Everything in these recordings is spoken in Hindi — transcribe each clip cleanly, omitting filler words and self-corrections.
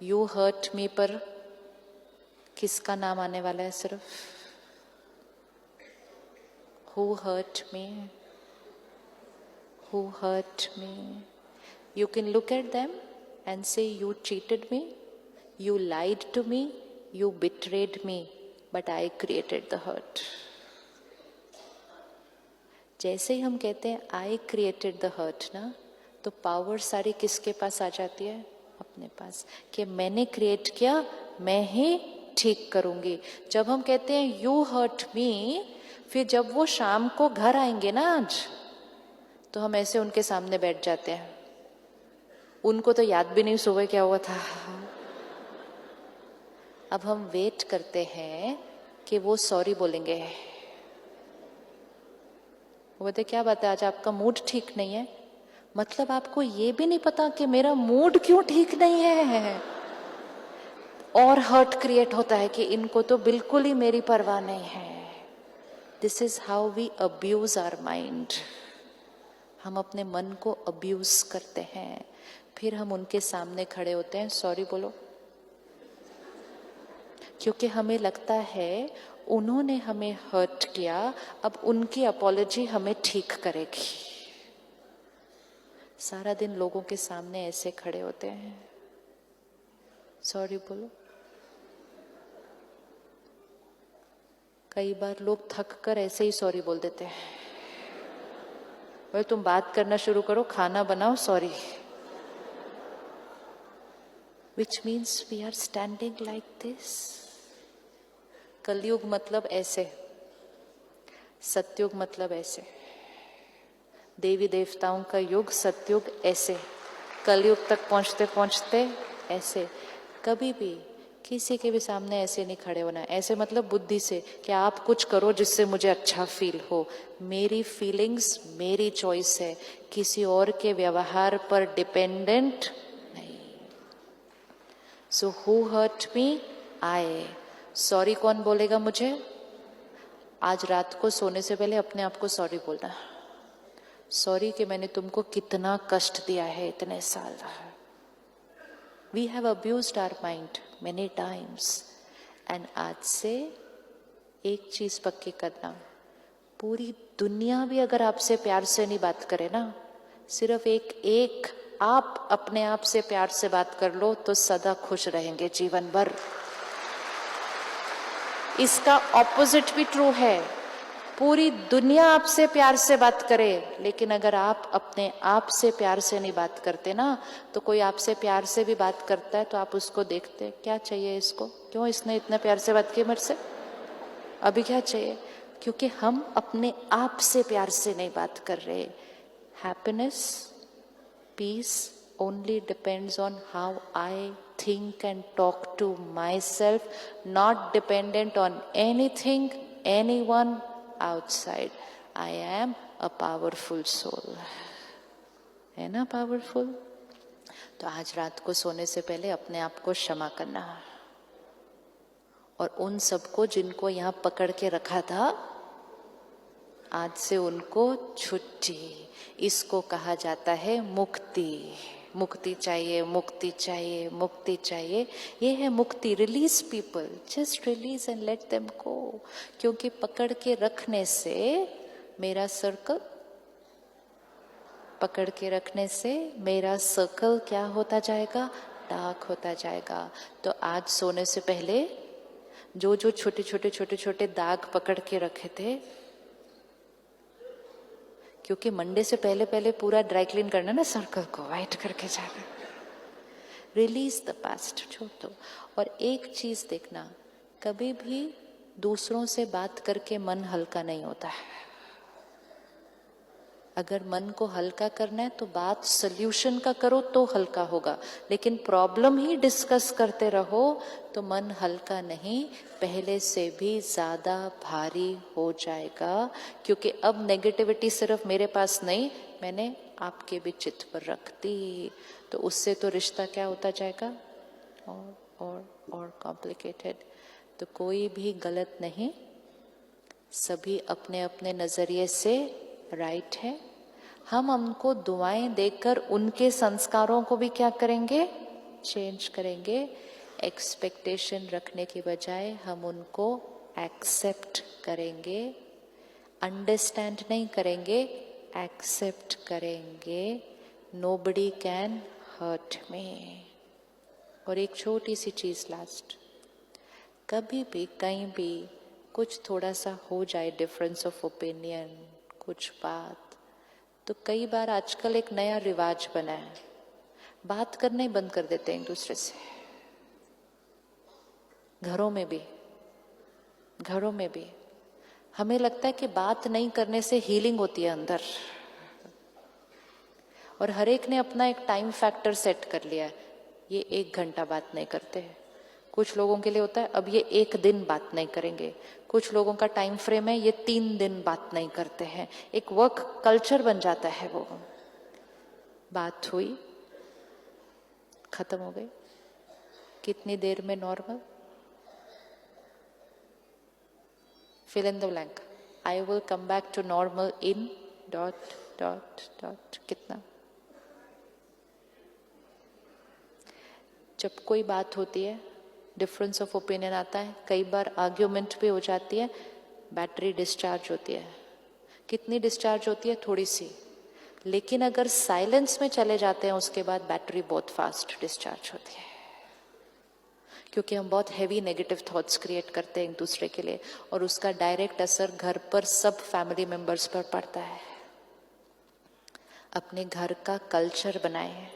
यू हर्ट मी पर किसका नाम आने वाला है सिर्फ? Who hurt me, who hurt me. You can look at them and say, you cheated me, you lied to me, you betrayed me, but I created the hurt. जैसे ही हम कहते हैं I created the hurt ना, तो पावर सारी किसके पास आ जाती है? अपने पास. कि मैंने क्रिएट किया, मैं ही ठीक करूंगी. जब हम कहते हैं you hurt me, फिर जब वो शाम को घर आएंगे ना आज, तो हम ऐसे उनके सामने बैठ जाते हैं. उनको तो याद भी नहीं सुबह क्या हुआ था. अब हम वेट करते हैं कि वो सॉरी बोलेंगे. वो बोलते क्या बात है, आज आपका मूड ठीक नहीं है? मतलब आपको ये भी नहीं पता कि मेरा मूड क्यों ठीक नहीं है. और हर्ट क्रिएट होता है कि इनको तो बिल्कुल ही मेरी परवाह नहीं है. This is how we abuse our mind. हम अपने मन को अब्यूज करते हैं. फिर हम उनके सामने खड़े होते हैं, सॉरी बोलो, क्योंकि हमें लगता है उन्होंने हमें हर्ट किया, अब उनकी अपॉलॉजी हमें ठीक करेगी. सारा दिन लोगों के सामने ऐसे खड़े होते हैं, सॉरी बोलो. कई बार लोग थक कर ऐसे ही सॉरी बोल देते हैं. भाई तुम बात करना शुरू करो, खाना बनाओ, sorry. Which means we are standing like this. कलयुग मतलब ऐसे, सतयुग मतलब ऐसे. देवी देवताओं का युग, सतयुग ऐसे. कलयुग तक पहुंचते पहुंचते ऐसे. कभी भी किसी के भी सामने ऐसे नहीं खड़े होना. ऐसे मतलब बुद्धि से कि आप कुछ करो जिससे मुझे अच्छा फील हो. मेरी फीलिंग्स मेरी चॉइस है, किसी और के व्यवहार पर dependent. So who hurt me? I. Sorry कौन बोलेगा मुझे? आज रात को सोने से पहले अपने आप को सॉरी बोलना. सॉरी कि मैंने तुमको कितना कष्ट दिया है इतने साल. We have abused our mind many times. And आज से एक चीज पक्की करना, पूरी दुनिया भी अगर आपसे प्यार से नहीं बात करे ना, सिर्फ एक आप अपने आप से प्यार से बात कर लो तो सदा खुश रहेंगे जीवन भर. इसका ऑपोजिट भी ट्रू है. पूरी दुनिया आपसे प्यार से बात करे, लेकिन अगर आप अपने आप से प्यार से नहीं बात करते ना, तो कोई आपसे प्यार से भी बात करता है तो आप उसको देखते, क्या चाहिए इसको, क्यों इसने इतने प्यार से बात की मेरे से, अभी क्या चाहिए. क्योंकि हम अपने आप से प्यार से नहीं बात कर रहे. Happiness, peace only depends on how I think and talk to myself, not dependent on anything, anyone outside. I am a powerful soul. है ना powerful? तो आज रात को सोने से पहले अपने आप को क्षमा करना. और उन सबको जिनको यहाँ पकड़ के रखा था, आज से उनको छुट्टी. इसको कहा जाता है मुक्ति. मुक्ति चाहिए, मुक्ति चाहिए, मुक्ति चाहिए. ये है मुक्ति. Release people, just release and let them go. क्योंकि पकड़ के रखने से मेरा सर्कल, पकड़ के रखने से मेरा सर्कल क्या होता जाएगा? डार्क होता जाएगा. तो आज सोने से पहले जो जो छोटे छोटे छोटे छोटे दाग पकड़ के रखे थे, क्योंकि मंडे से पहले पहले पूरा ड्राई क्लीन करना ना, सर्कल को वाइट करके जाना. रिलीज द पास्ट, छोड़ दो. और एक चीज देखना, कभी भी दूसरों से बात करके मन हल्का नहीं होता है. अगर मन को हल्का करना है तो बात सल्यूशन का करो तो हल्का होगा. लेकिन प्रॉब्लम ही डिस्कस करते रहो तो मन हल्का नहीं, पहले से भी ज्यादा भारी हो जाएगा. क्योंकि अब नेगेटिविटी सिर्फ मेरे पास नहीं, मैंने आपके भी चित्त पर रख दी. तो उससे तो रिश्ता क्या होता जाएगा? और कॉम्प्लिकेटेड. तो कोई भी गलत नहीं, सभी अपने अपने नजरिए से राइट है. हम उनको दुआएं देकर उनके संस्कारों को भी क्या करेंगे? चेंज करेंगे। एक्सपेक्टेशन रखने की बजाय हम उनको एक्सेप्ट करेंगे, अंडरस्टैंड नहीं करेंगे, एक्सेप्ट करेंगे। Nobody can hurt me. और एक छोटी सी चीज लास्ट, कभी भी कहीं भी कुछ थोड़ा सा हो जाए डिफरेंस ऑफ ओपिनियन, कुछ बात, तो कई बार आजकल एक नया रिवाज बना है, बात करना ही बंद कर देते हैं एक दूसरे से। घरों में भी हमें लगता है कि बात नहीं करने से हीलिंग होती है अंदर, और हर एक ने अपना एक टाइम फैक्टर सेट कर लिया है। ये 1 घंटा बात नहीं करते हैं, कुछ लोगों के लिए होता है अब ये 1 दिन बात नहीं करेंगे, कुछ लोगों का टाइम फ्रेम है ये 3 दिन बात नहीं करते हैं। एक वर्क कल्चर बन जाता है। वो बात हुई, खत्म हो गई। कितनी देर में normal? fill in the blank. I will come back to normal in ... कितना? जब कोई बात होती है, डिफरेंस ऑफ ओपिनियन आता है, कई बार आर्ग्यूमेंट भी हो जाती है, बैटरी डिस्चार्ज होती है। कितनी डिस्चार्ज होती है? थोड़ी सी। लेकिन अगर साइलेंस में चले जाते हैं उसके बाद बैटरी बहुत फास्ट डिस्चार्ज होती है, क्योंकि हम बहुत हैवी नेगेटिव थॉट्स क्रिएट करते हैं एक दूसरे के लिए, और उसका डायरेक्ट असर घर पर सब फैमिली मेंबर्स पर पड़ता है। अपने घर का कल्चर बनाएं,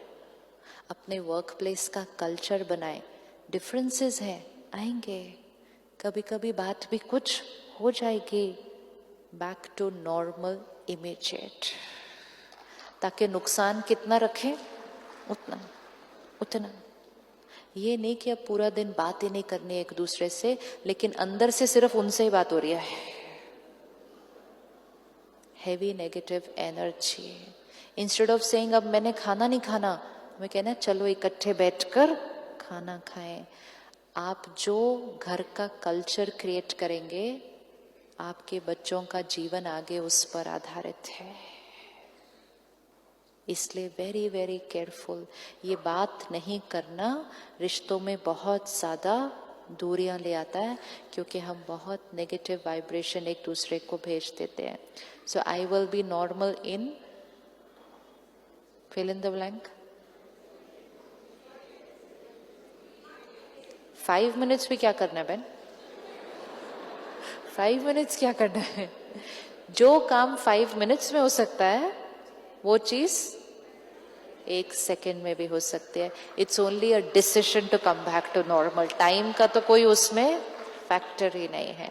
अपने वर्क प्लेस का कल्चर बनाएं। डिफरेंसेस हैं, आएंगे, कभी कभी बात भी कुछ हो जाएगी। बैक टू नॉर्मल इमीडिएट, ताकि नुकसान कितना रखें उतना। ये नहीं कि अब पूरा दिन बात ही नहीं करनी एक दूसरे से, लेकिन अंदर से सिर्फ उनसे ही बात हो रही है। Heavy negative energy. Instead of saying अब मैंने खाना नहीं खाना, मैं कहना चलो इकट्ठे बैठकर खाना खाएं। आप जो घर का कल्चर क्रिएट करेंगे, आपके बच्चों का जीवन आगे उस पर आधारित है। इसलिए वेरी वेरी केयरफुल। ये बात नहीं करना रिश्तों में बहुत ज़्यादा दूरियां ले आता है, क्योंकि हम बहुत नेगेटिव वाइब्रेशन एक दूसरे को भेज देते हैं। So I will be normal in fill in the blank. 5 minutes भी क्या करना है बहन? 5 minutes क्या करना है? जो काम 5 minutes में हो सकता है, वो चीज 1 सेकेंड में भी हो सकती है। It's only a decision to come back to normal. Time का तो कोई उसमें फैक्टर ही नहीं है।